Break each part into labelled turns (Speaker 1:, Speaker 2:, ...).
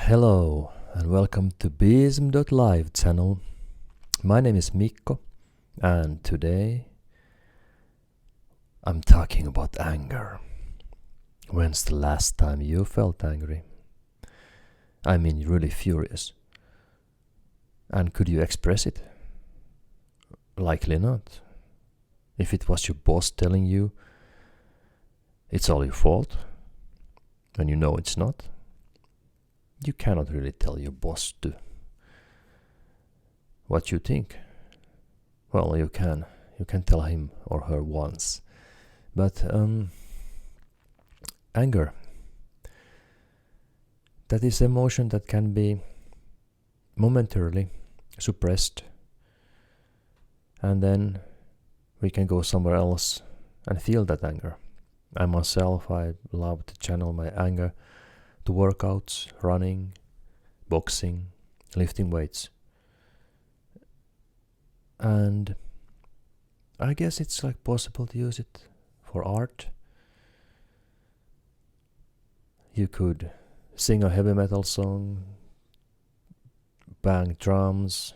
Speaker 1: Hello and welcome to Bism.live channel. My name is Mikko and today I'm talking about anger. When's the last time you felt angry? I mean really furious. And could you express it? Likely not. If it was your boss telling you it's all your fault and you know it's not, you cannot really tell your boss to what you think. Well, you can tell him or her once, but anger, that is emotion that can be momentarily suppressed, and then we can go somewhere else and feel that anger. I myself, I love to channel my anger to workouts, running, boxing, lifting weights. And I guess it's like possible to use it for art. You could sing a heavy metal song, bang drums.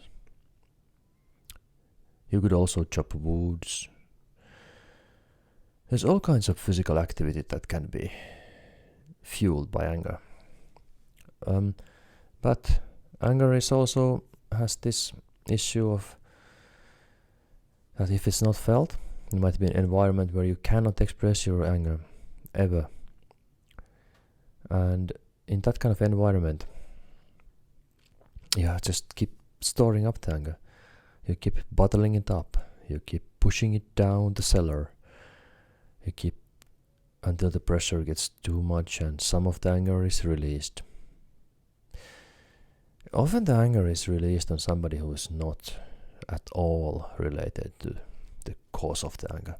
Speaker 1: You could also chop woods. There's all kinds of physical activity that can be fueled by anger. But anger is also has this issue of that if it's not felt, it might be an environment where you cannot express your anger ever. And in that kind of environment, you just keep storing up the anger. You keep bottling it up. You keep pushing it down the cellar. You keep until the pressure gets too much and some of the anger is released. Often the anger is released on somebody who is not at all related to the cause of the anger.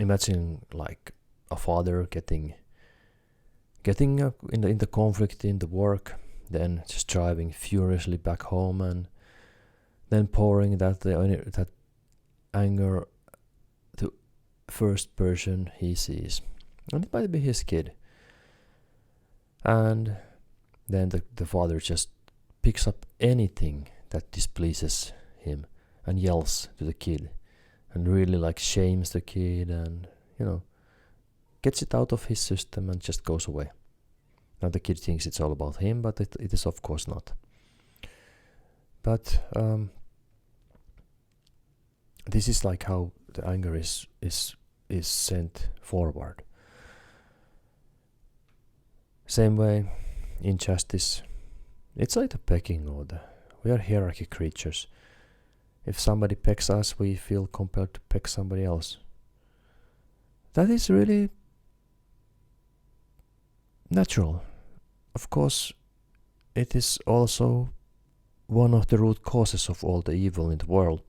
Speaker 1: Imagine like a father getting in the conflict in the work, then just driving furiously back home and then pouring that anger to first person he sees, and it might be his kid, and then the father just picks up anything that displeases him and yells to the kid and really like shames the kid and gets it out of his system and just goes away. Now the kid thinks it's all about him, but it is of course not. But this is like how the anger is sent forward. Same way, injustice. It's like the pecking order. We are hierarchy creatures. If somebody pecks us, we feel compelled to peck somebody else. That is really natural. Of course, it is also one of the root causes of all the evil in the world.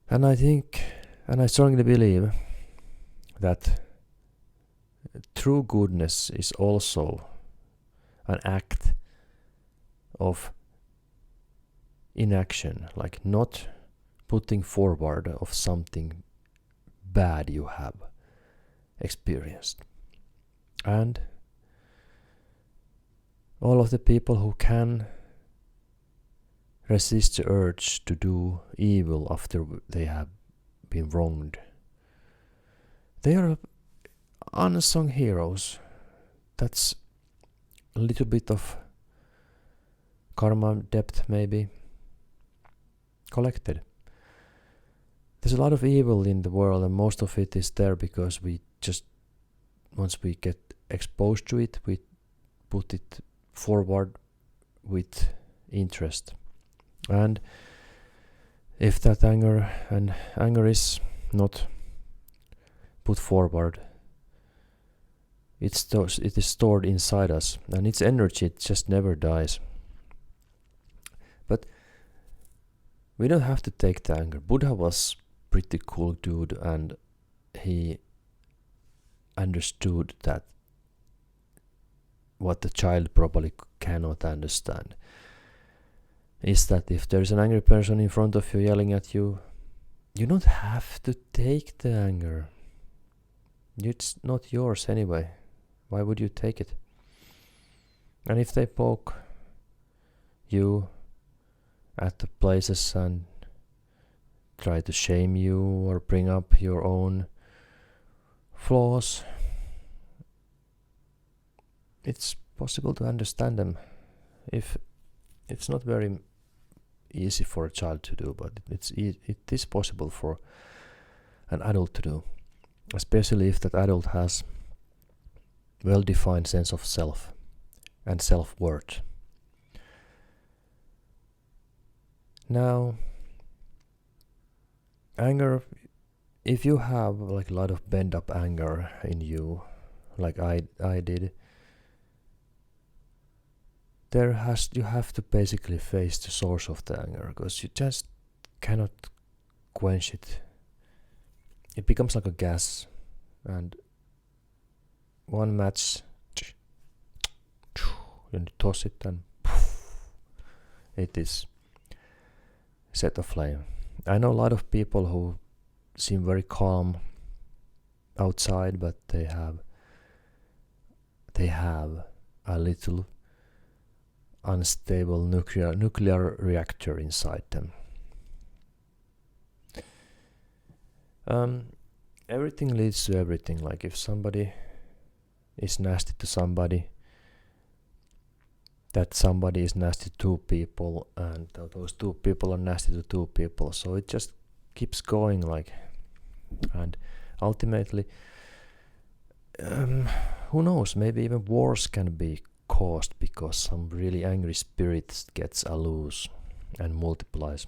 Speaker 1: And I think, and I strongly believe, that true goodness is also an act of inaction, like not putting forward of something bad you have experienced. And all of the people who can resist the urge to do evil after they have been wronged, they are unsung heroes. That's a little bit of karma debt maybe collected. There's a lot of evil in the world, and most of it is there because we just, once we get exposed to it, we put it forward with interest. And if that anger is not put forward, it is stored inside us, and its energy, it just never dies. But we don't have to take the anger. Buddha was pretty cool dude, and he understood that what the child probably cannot understand is that if there's an angry person in front of you yelling at you, you don't have to take the anger. It's not yours anyway. Why would you take it? And if they poke you at the places and try to shame you or bring up your own flaws, it's possible to understand them. If it's not very easy for a child to do, but it is possible for an adult to do, especially if that adult has well-defined sense of self and self-worth. Now, anger, if you have like a lot of pent up anger in you, like I did, you have to basically face the source of the anger, because you just cannot quench it. It becomes like a gas, and one match, you toss it and it is set aflame. I know a lot of people who seem very calm outside, but they have a little unstable nuclear reactor inside them. Everything leads to everything. Like if somebody is nasty to somebody, that somebody is nasty to two people, and those two people are nasty to two people. So it just keeps going, like, and ultimately, who knows? Maybe even wars can be caused because some really angry spirit gets loose and multiplies.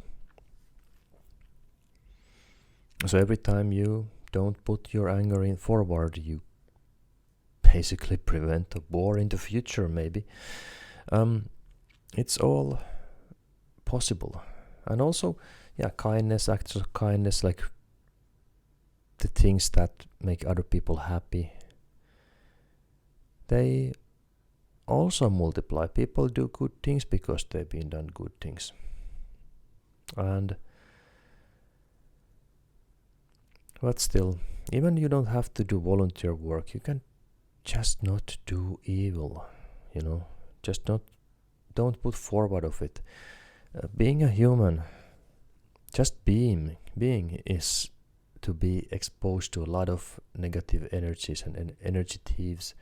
Speaker 1: So every time you don't put your anger in forward, you basically prevent a war in the future, maybe. It's all possible. And also, kindness, acts of kindness, like the things that make other people happy, they also multiply. People do good things because they've been done good things. And but still, even you don't have to do volunteer work. You can just not do evil, just don't put forward of it. Being a human, just being is to be exposed to a lot of negative energies and energy thieves.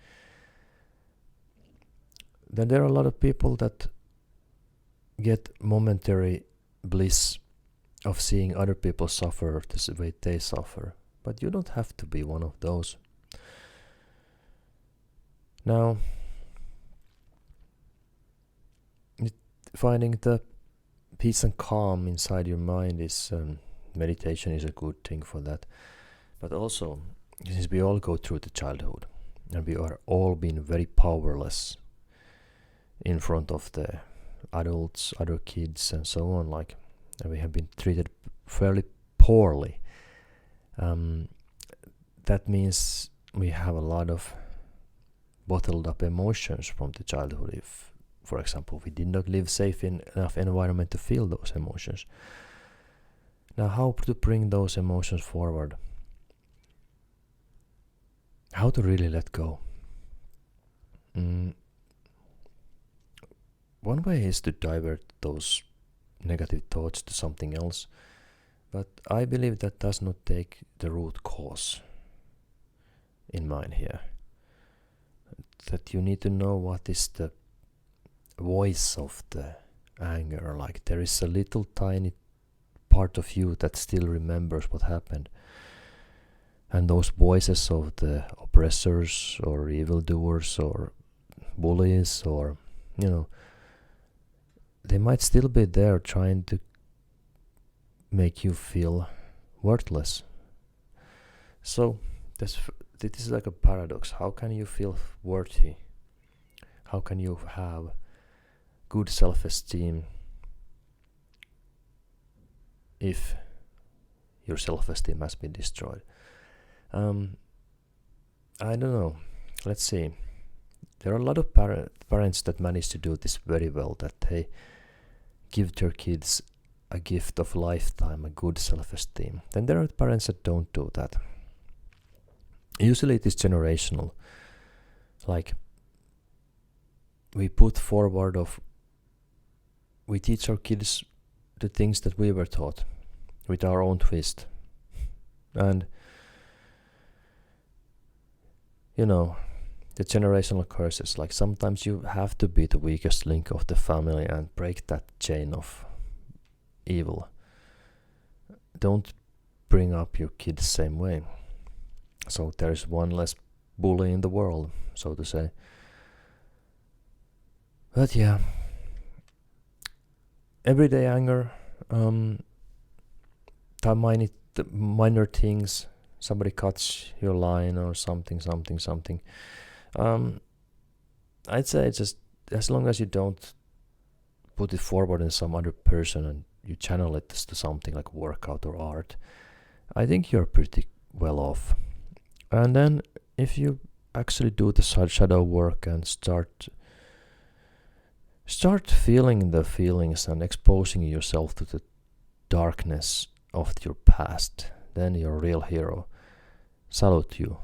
Speaker 1: Then there are a lot of people that get momentary bliss of seeing other people suffer the way they suffer. But you don't have to be one of those. Now, finding the peace and calm inside your mind is meditation is a good thing for that. But also, since we all go through the childhood, and we are all being very powerless in front of the adults, other kids, and so on, like, and we have been treated fairly poorly. That means we have a lot of bottled up emotions from the childhood. If, for example, we did not live safe in enough environment to feel those emotions. Now, how to bring those emotions forward? How to really let go? One way is to divert those negative thoughts to something else, but I believe that does not take the root cause in mind here. That you need to know what is the voice of the anger. Like, there is a little tiny part of you that still remembers what happened, and those voices of the oppressors or evildoers or bullies, or they might still be there trying to make you feel worthless. So this is like a paradox. How can you feel worthy? How can you have good self-esteem if your self-esteem has been destroyed? I don't know. Let's see. There are a lot of parents that manage to do this very well, that they give their kids a gift of lifetime, a good self-esteem. Then there are parents that don't do that. Usually it is generational. Like, we put forward of we teach our kids the things that we were taught with our own twist. And you know, the generational curses, like sometimes you have to be the weakest link of the family and break that chain of evil. Don't bring up your kids the same way. So there's one less bully in the world, so to say. But yeah, everyday anger, the minor things, somebody cuts your line or something. I'd say just as long as you don't put it forward in some other person and you channel it to something like workout or art, I think you're pretty well off. And then if you actually do the shadow work and start feeling the feelings and exposing yourself to the darkness of your past, then you're a real hero. Salute you.